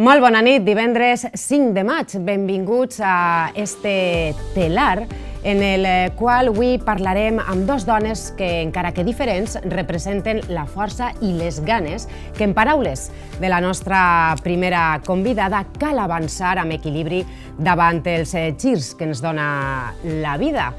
Molt bona nit, divendres 5 de maig. Benvinguts a este telar en el qual avui parlarem amb dos dones que, encara que diferents, representen la força i les ganes que, en paraules de la nostra primera convidada, cal avançar amb equilibri davant els girs que ens dona la vida.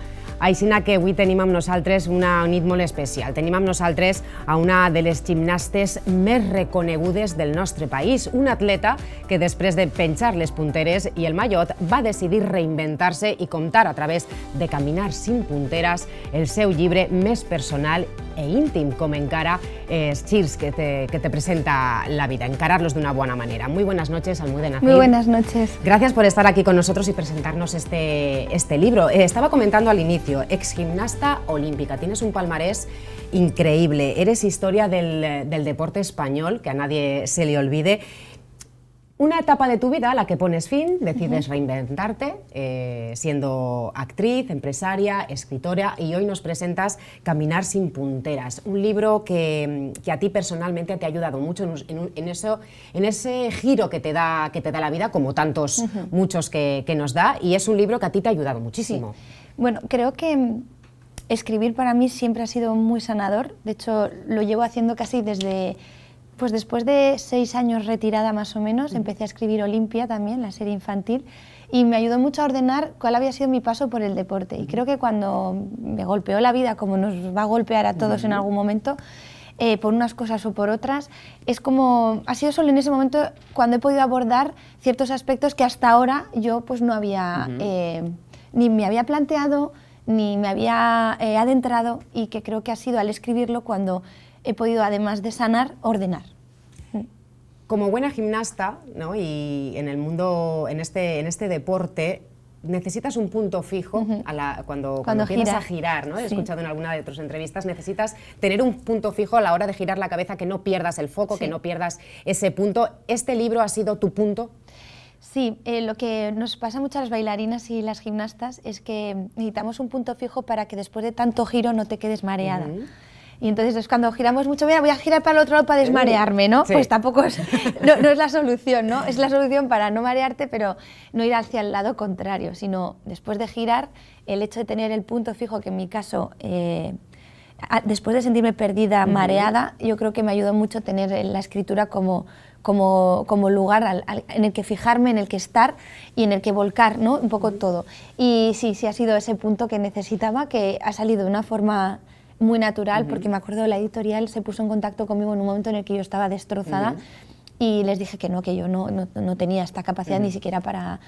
Així que avui tenim amb nosaltres una nit molt especial. Tenim amb nosaltres a una de les gimnastes més reconegudes del nostre país, una atleta que després de penjar les punteres i el mallot va decidir reinventar-se i contar a través de Caminar sin punteras el seu llibre més personal e íntim, com encara els girs que te presenta la vida, encararlos de una buena manera. Muy buenas noches, Almudena Cid. Muy buenas noches. Gracias por estar aquí con nosotros y presentarnos este libro. Estaba comentando al inicio, exgimnasta olímpica, tienes un palmarés increíble, eres historia del deporte español, que a nadie se le olvide. Una etapa de tu vida a la que pones fin, decides reinventarte, siendo actriz, empresaria, escritora, y hoy nos presentas Caminar sin punteras, un libro que a ti personalmente te ha ayudado mucho en ese giro que te da la vida, como tantos, muchos que nos da, y es un libro que a ti te ha ayudado muchísimo. Sí. Bueno, creo que escribir para mí siempre ha sido muy sanador. De hecho, lo llevo haciendo casi desde... Pues después de 6 años retirada más o menos, empecé a escribir Olimpia también, la serie infantil, y me ayudó mucho a ordenar cuál había sido mi paso por el deporte. Y creo que cuando me golpeó la vida, como nos va a golpear a todos en algún momento, por unas cosas o por otras, es como, ha sido solo en ese momento cuando he podido abordar ciertos aspectos que hasta ahora yo pues no había, ni me había planteado, ni me había adentrado, y que creo que ha sido al escribirlo cuando he podido, además de sanar, ordenar. Como buena gimnasta, ¿no? Y en el mundo, en este deporte, necesitas un punto fijo cuando empiezas a girar, ¿no? He escuchado en alguna de tus entrevistas, necesitas tener un punto fijo a la hora de girar la cabeza, que no pierdas el foco, que no pierdas ese punto. ¿Este libro ha sido tu punto? Sí, lo que nos pasa mucho a las bailarinas y las gimnastas es que necesitamos un punto fijo para que después de tanto giro no te quedes mareada. Y entonces es cuando giramos mucho, mira, voy a girar para el otro lado para desmarearme, ¿no? Sí. Pues tampoco es, no es la solución, ¿no? Es la solución para no marearte, pero no ir hacia el lado contrario, sino después de girar, el hecho de tener el punto fijo, que en mi caso, después de sentirme perdida, mareada, yo creo que me ayudó mucho tener la escritura como lugar en el que fijarme, en el que estar y en el que volcar, ¿no? Un poco todo. Y sí, ha sido ese punto que necesitaba, que ha salido de una forma muy natural, porque me acuerdo, la editorial se puso en contacto conmigo en un momento en el que yo estaba destrozada, y les dije que yo no tenía esta capacidad ni siquiera para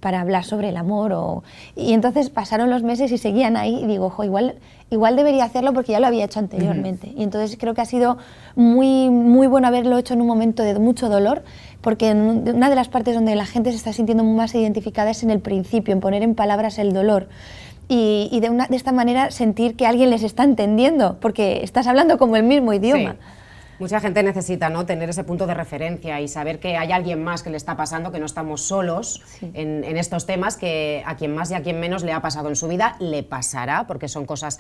hablar sobre el amor. Y entonces pasaron los meses y seguían ahí, y digo, ojo, igual debería hacerlo porque ya lo había hecho anteriormente. Y entonces creo que ha sido muy, muy bueno haberlo hecho en un momento de mucho dolor, porque una de las partes donde la gente se está sintiendo más identificada es en el principio, en poner en palabras el dolor. Y de esta manera sentir que alguien les está entendiendo, porque estás hablando como el mismo idioma. Sí. Mucha gente necesita, ¿no?, tener ese punto de referencia y saber que hay alguien más que le está pasando, que no estamos solos en estos temas, que a quien más y a quien menos le ha pasado en su vida, le pasará, porque son cosas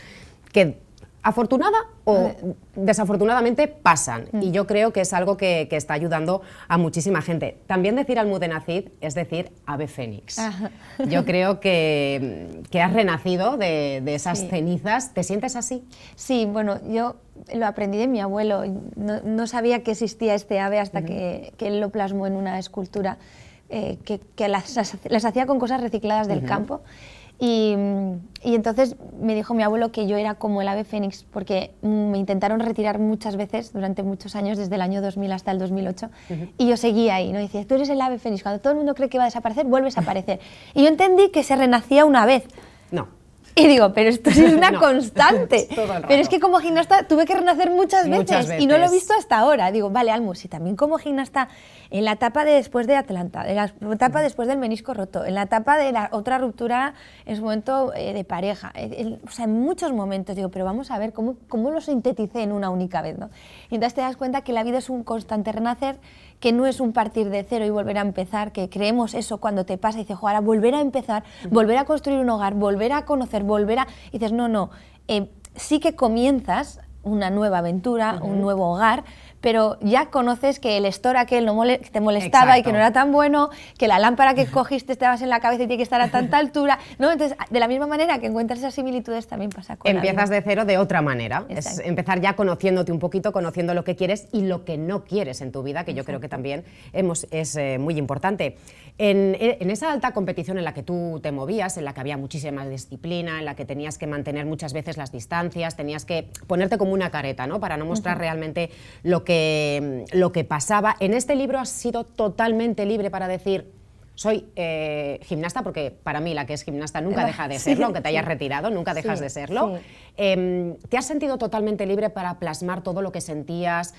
que afortunada o desafortunadamente pasan, y yo creo que es algo que está ayudando a muchísima gente. También decir Almudena Cid es decir ave fénix. Yo creo que has renacido de esas cenizas. ¿Te sientes así? Sí, bueno, yo lo aprendí de mi abuelo. No sabía que existía este ave hasta que él lo plasmó en una escultura que las hacía con cosas recicladas del campo. Y entonces me dijo mi abuelo que yo era como el ave fénix, porque me intentaron retirar muchas veces durante muchos años, desde el año 2000 hasta el 2008, y yo seguía ahí, ¿no? Y decía, tú eres el ave fénix, cuando todo el mundo cree que va a desaparecer, vuelves a aparecer. Y yo entendí que se renacía una vez. No. Y digo, pero esto es una constante. Pero es que como gimnasta tuve que renacer muchas veces y no lo he visto hasta ahora. Digo, vale, Almu, si también como gimnasta en la etapa de después de Atlanta, en la etapa después del menisco roto, en la etapa de la otra ruptura en su momento de pareja, o sea, en muchos momentos digo, pero vamos a ver cómo lo sinteticé en una única vez, ¿no? Y entonces te das cuenta que la vida es un constante renacer, que no es un partir de cero y volver a empezar, que creemos eso cuando te pasa y dices, ahora volver a empezar, volver a construir un hogar, volver a conocer, y dices, no, sí que comienzas una nueva aventura, un nuevo hogar, pero ya conoces que el store aquel que te molestaba. Exacto. Y que no era tan bueno, que la lámpara que cogiste estabas en la cabeza y tiene que estar a tanta altura, ¿no? Entonces, de la misma manera que encuentras esas similitudes, también pasa con Empiezas de cero de otra manera. Exacto. Es empezar ya conociéndote un poquito, conociendo lo que quieres y lo que no quieres en tu vida, que yo creo que también es muy importante. En esa alta competición en la que tú te movías, en la que había muchísima disciplina, en la que tenías que mantener muchas veces las distancias, tenías que ponerte como una careta, ¿no? Para no mostrar realmente lo que pasaba. En este libro has sido totalmente libre para decir: soy gimnasta, porque para mí la que es gimnasta nunca deja de serlo, aunque te hayas retirado, nunca dejas de serlo. ¿Te has sentido totalmente libre para plasmar todo lo que sentías,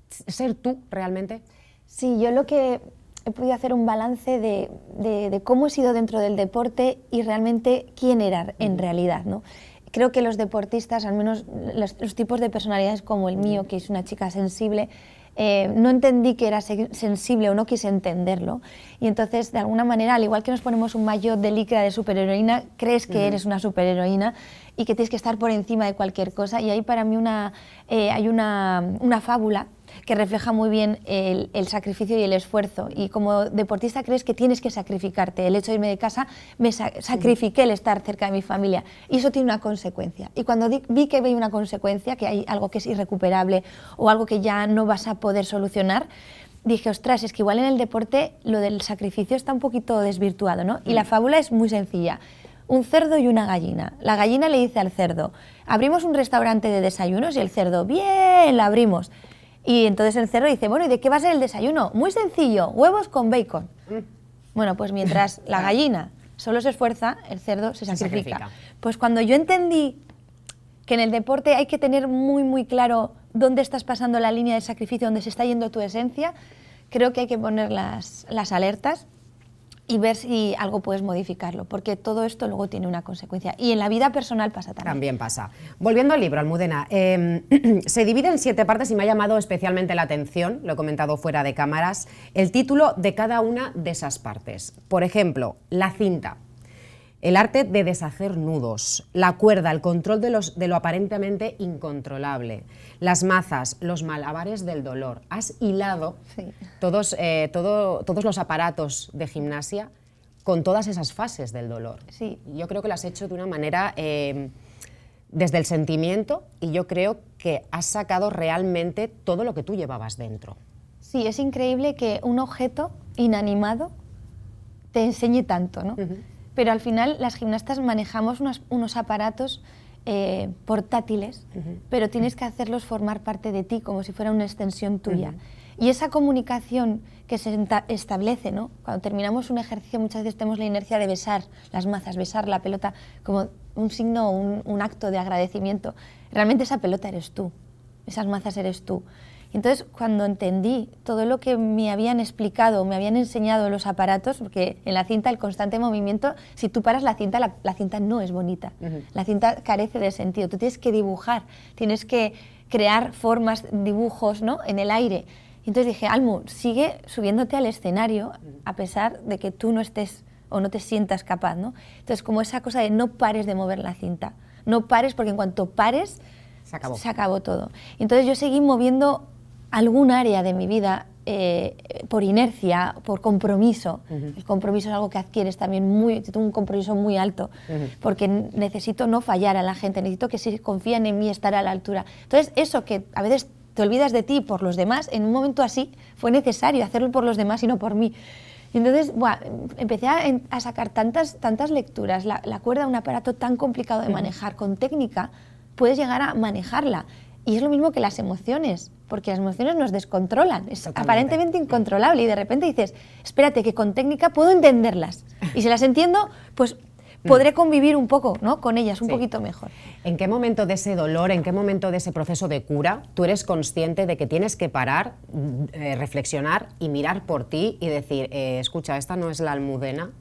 ser tú realmente? Sí, yo lo que he podido hacer un balance de cómo he sido dentro del deporte y realmente quién era en realidad, ¿no? Creo que los deportistas, al menos los tipos de personalidades como el mío, que es una chica sensible, no entendí que era sensible o no quise entenderlo, y entonces de alguna manera, al igual que nos ponemos un maillot de licra de superheroína, crees que eres una superheroína y que tienes que estar por encima de cualquier cosa, y ahí para mí hay una fábula que refleja muy bien el sacrificio y el esfuerzo, y como deportista crees que tienes que sacrificarte. El hecho de irme de casa, me sacrifiqué el estar cerca de mi familia, y eso tiene una consecuencia, y cuando vi que veía una consecuencia, que hay algo que es irrecuperable o algo que ya no vas a poder solucionar, dije, ostras, es que igual en el deporte lo del sacrificio está un poquito desvirtuado, ¿no? Y la fábula es muy sencilla: un cerdo y una gallina. La gallina le dice al cerdo: abrimos un restaurante de desayunos, y el cerdo: bien, la abrimos. Y entonces el cerdo dice: bueno, ¿y de qué va a ser el desayuno? Muy sencillo, huevos con bacon. Bueno, pues mientras la gallina solo se esfuerza, el cerdo se sacrifica. Pues cuando yo entendí que en el deporte hay que tener muy, muy claro dónde estás pasando la línea de sacrificio, dónde se está yendo tu esencia, creo que hay que poner las alertas y ver si algo puedes modificarlo, porque todo esto luego tiene una consecuencia. Y en la vida personal pasa también. También pasa. Volviendo al libro, Almudena, se divide en 7 partes y me ha llamado especialmente la atención, lo he comentado fuera de cámaras, el título de cada una de esas partes. Por ejemplo, la cinta, el arte de deshacer nudos, la cuerda, el control de lo aparentemente incontrolable, las mazas, los malabares del dolor. Has hilado todos los aparatos de gimnasia con todas esas fases del dolor. Sí. Yo creo que lo has hecho de una manera desde el sentimiento, y yo creo que has sacado realmente todo lo que tú llevabas dentro. Sí, es increíble que un objeto inanimado te enseñe tanto, ¿no? Pero al final las gimnastas manejamos unos aparatos portátiles, pero tienes que hacerlos formar parte de ti, como si fuera una extensión tuya. Y esa comunicación que se establece, ¿no? Cuando terminamos un ejercicio, muchas veces tenemos la inercia de besar las mazas, besar la pelota, como un signo, un acto de agradecimiento. Realmente esa pelota eres tú, esas mazas eres tú. Entonces, cuando entendí todo lo que me habían explicado, me habían enseñado los aparatos, porque en la cinta el constante movimiento, si tú paras la cinta no es bonita. La cinta carece de sentido. Tú tienes que dibujar, tienes que crear formas, dibujos, ¿no?, en el aire. Entonces dije: Almu, sigue subiéndote al escenario a pesar de que tú no estés o no te sientas capaz, ¿no? Entonces, como esa cosa de no pares de mover la cinta, no pares, porque en cuanto pares, se acabó todo. Entonces yo seguí moviendo algún área de mi vida por inercia, por compromiso. El compromiso es algo que adquieres también tengo un compromiso muy alto, porque necesito no fallar a la gente, necesito que si confían en mí estar a la altura. Entonces eso que a veces te olvidas de ti por los demás, en un momento así fue necesario hacerlo por los demás y no por mí. Y entonces empecé a sacar tantas lecturas. La cuerda es un aparato tan complicado de manejar, con técnica puedes llegar a manejarla. Y es lo mismo que las emociones, porque las emociones nos descontrolan, es aparentemente incontrolable, y de repente dices: espérate, que con técnica puedo entenderlas, y si las entiendo, pues podré convivir un poco, ¿no?, con ellas un poquito mejor. ¿En qué momento de ese dolor, en qué momento de ese proceso de cura, tú eres consciente de que tienes que parar, reflexionar y mirar por ti y decir: escucha, esta no es la Almudena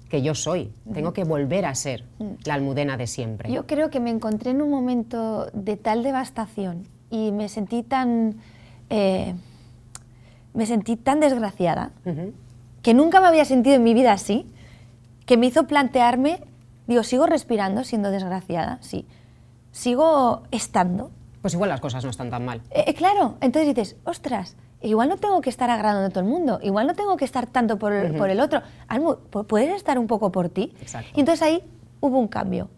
que yo soy, tengo que volver a ser la Almudena de siempre? Yo creo que me encontré en un momento de tal devastación y me sentí tan desgraciada, que nunca me había sentido en mi vida así, que me hizo plantearme, digo, ¿sigo respirando siendo desgraciada? Sí. ¿Sigo estando? Pues igual las cosas no están tan mal. Claro, entonces dices, ostras, igual no tengo que estar agradando a todo el mundo, igual no tengo que estar tanto por el otro, Almu, puedes estar un poco por ti. Exacto. Y entonces ahí hubo un cambio.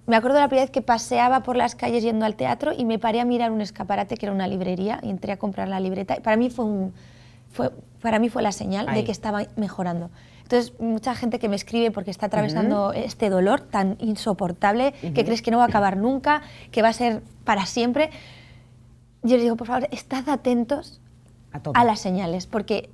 Me acuerdo de la primera vez que paseaba por las calles yendo al teatro y me paré a mirar un escaparate que era una librería y entré a comprar la libreta. Y para mí fue la señal de que estaba mejorando. Entonces, mucha gente que me escribe porque está atravesando este dolor tan insoportable, que crees que no va a acabar nunca, que va a ser para siempre, yo les digo, por favor, estad atentos a las señales, porque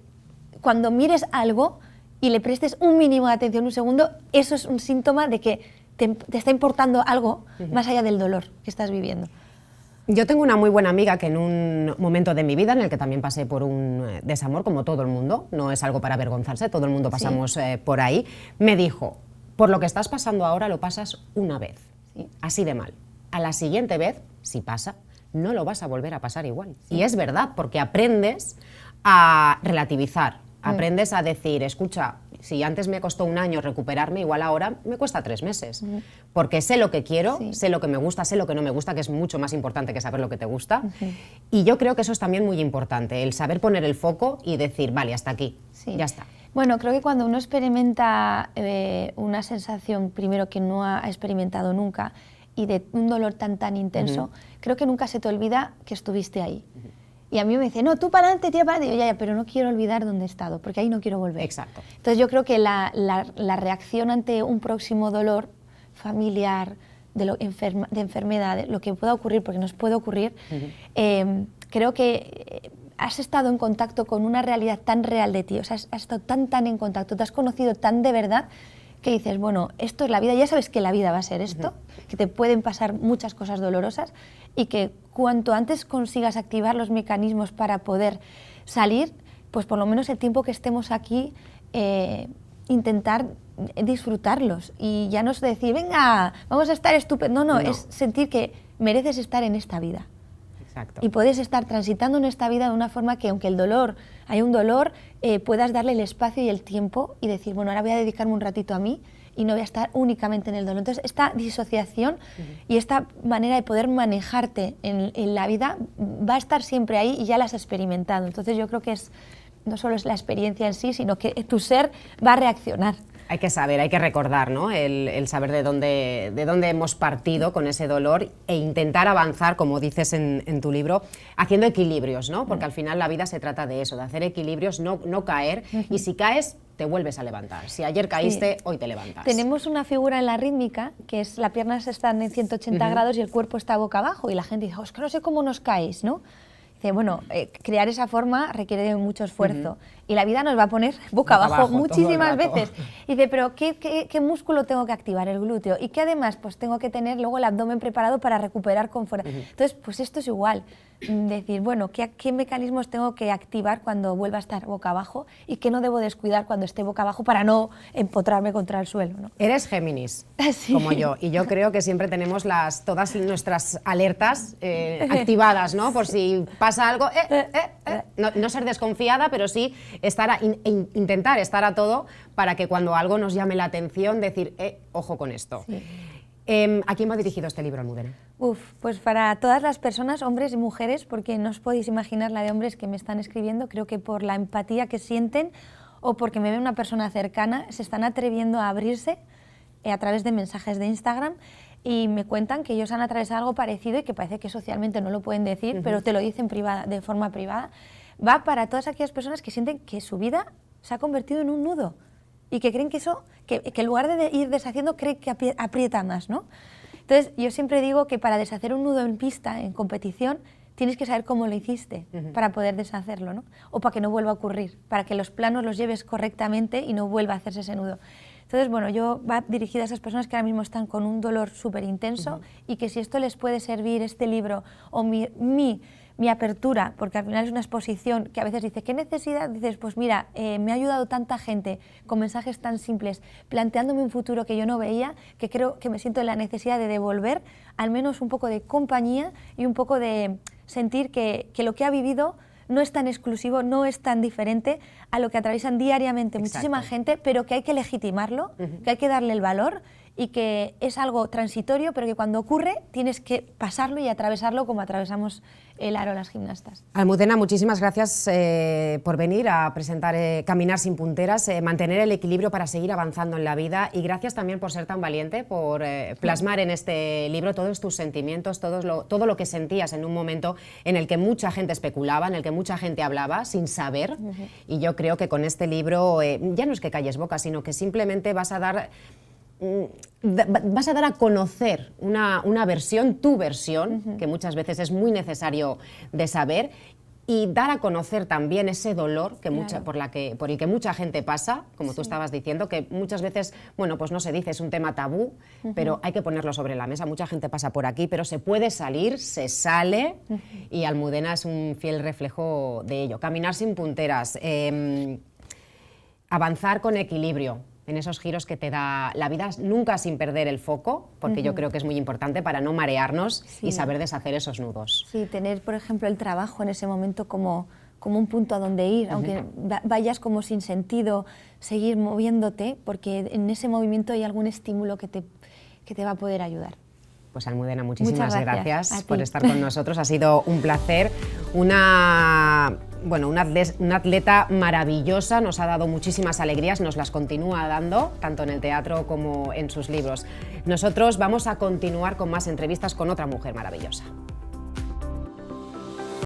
cuando mires algo y le prestes un mínimo de atención, un segundo, eso es un síntoma de que te está importando algo más allá del dolor que estás viviendo. Yo tengo una muy buena amiga que en un momento de mi vida en el que también pasé por un desamor, como todo el mundo, no es algo para avergonzarse, todo el mundo pasamos por ahí, me dijo, por lo que estás pasando ahora lo pasas una vez, así de mal. A la siguiente vez, si pasa, no lo vas a volver a pasar igual. Y es verdad, porque aprendes a relativizar, aprendes a decir, escucha, si antes me costó un año recuperarme, igual ahora me cuesta 3 meses. Porque sé lo que quiero, sé lo que me gusta, sé lo que no me gusta, que es mucho más importante que saber lo que te gusta. Y yo creo que eso es también muy importante, el saber poner el foco y decir, vale, hasta aquí, ya está. Bueno, creo que cuando uno experimenta una sensación, primero, que no ha experimentado nunca, y de un dolor tan intenso, creo que nunca se te olvida que estuviste ahí. Y a mí me dice, no, tú para adelante, tía, para adelante. Y yo, ya, pero no quiero olvidar dónde he estado, porque ahí no quiero volver. Exacto. Entonces yo creo que la reacción ante un próximo dolor familiar, de enfermedad, de lo que pueda ocurrir, porque nos puede ocurrir, creo que has estado en contacto con una realidad tan real de ti, o sea, has estado tan en contacto, te has conocido tan de verdad, que dices, bueno, esto es la vida, ya sabes que la vida va a ser esto, que te pueden pasar muchas cosas dolorosas y que cuanto antes consigas activar los mecanismos para poder salir, pues por lo menos el tiempo que estemos aquí, intentar disfrutarlos y ya no es decir, venga, vamos a estar estupendos, no, es sentir que mereces estar en esta vida. Exacto. Y puedes estar transitando en esta vida de una forma que, aunque haya un dolor, puedas darle el espacio y el tiempo y decir, bueno, ahora voy a dedicarme un ratito a mí y no voy a estar únicamente en el dolor. Entonces, esta disociación y esta manera de poder manejarte en la vida va a estar siempre ahí y ya la has experimentado. Entonces, yo creo que no solo es la experiencia en sí, sino que tu ser va a reaccionar. Hay que saber, hay que recordar, ¿no? El saber de dónde hemos partido con ese dolor e intentar avanzar, como dices en tu libro, haciendo equilibrios, ¿no? Porque al final la vida se trata de eso, de hacer equilibrios, no caer, y si caes, te vuelves a levantar. Si ayer caíste, hoy te levantas. Tenemos una figura en la rítmica, que es las piernas están en 180 grados y el cuerpo está boca abajo, y la gente dice, es que no sé cómo nos caéis, ¿no? Dice, bueno, crear esa forma requiere de mucho esfuerzo y la vida nos va a poner boca abajo muchísimas veces. Y dice, pero ¿qué músculo tengo que activar? El glúteo. Y que además pues tengo que tener luego el abdomen preparado para recuperar con fuerza. Entonces, pues esto es igual. Decir, bueno, ¿qué mecanismos tengo que activar cuando vuelva a estar boca abajo y qué no debo descuidar cuando esté boca abajo para no empotrarme contra el suelo, ¿no? Eres Géminis, como yo, y yo creo que siempre tenemos todas nuestras alertas activadas, ¿no? Por si pasa algo, no ser desconfiada, pero sí intentar estar a todo para que cuando algo nos llame la atención, decir, ojo con esto. Sí. ¿A quién va dirigido este libro, Almudena? Pues para todas las personas, hombres y mujeres, porque no os podéis imaginar la de hombres que me están escribiendo, creo que por la empatía que sienten o porque me ven una persona cercana, se están atreviendo a abrirse a través de mensajes de Instagram y me cuentan que ellos han atravesado algo parecido y que parece que socialmente no lo pueden decir, pero te lo dicen de forma privada. Va para todas aquellas personas que sienten que su vida se ha convertido en un nudo y que creen que eso, que en lugar de ir deshaciendo, creen que aprieta más, ¿no? Entonces, yo siempre digo que para deshacer un nudo en pista, en competición, tienes que saber cómo lo hiciste para poder deshacerlo, ¿no? O para que no vuelva a ocurrir, para que los planos los lleves correctamente y no vuelva a hacerse ese nudo. Entonces, bueno, va dirigida a esas personas que ahora mismo están con un dolor súper intenso y que si esto les puede servir, este libro, o mi apertura, porque al final es una exposición que a veces dice, ¿qué necesidad? Dices, pues mira, me ha ayudado tanta gente con mensajes tan simples, planteándome un futuro que yo no veía, que creo que me siento en la necesidad de devolver al menos un poco de compañía y un poco de sentir que lo que ha vivido no es tan exclusivo, no es tan diferente a lo que atraviesan diariamente muchísima gente, pero que hay que legitimarlo, que hay que darle el valor y que es algo transitorio, pero que cuando ocurre tienes que pasarlo y atravesarlo como atravesamos el aro las gimnastas. Almudena, muchísimas gracias por venir a presentar Caminar sin punteras, mantener el equilibrio para seguir avanzando en la vida, y gracias también por ser tan valiente, por plasmar en este libro todos tus sentimientos, todo lo que sentías en un momento en el que mucha gente especulaba, en el que mucha gente hablaba sin saber, y yo creo que con este libro ya no es que calles boca, sino que simplemente vas a dar a conocer una versión, tu versión, que muchas veces es muy necesario de saber, y dar a conocer también ese dolor que por el que mucha gente pasa, como tú estabas diciendo, que muchas veces, bueno, pues no se dice, es un tema tabú, pero hay que ponerlo sobre la mesa. Mucha gente pasa por aquí, pero se puede salir, se sale, y Almudena es un fiel reflejo de ello. Caminar sin punteras, avanzar con equilibrio en esos giros que te da la vida, nunca sin perder el foco, porque yo creo que es muy importante para no marearnos y saber deshacer esos nudos. Sí, tener, por ejemplo, el trabajo en ese momento como un punto a donde ir, aunque vayas como sin sentido, seguir moviéndote, porque en ese movimiento hay algún estímulo que te va a poder ayudar. Pues Almudena, muchísimas gracias por estar con nosotros, ha sido un placer, una atleta maravillosa, nos ha dado muchísimas alegrías, nos las continúa dando, tanto en el teatro como en sus libros. Nosotros vamos a continuar con más entrevistas con otra mujer maravillosa.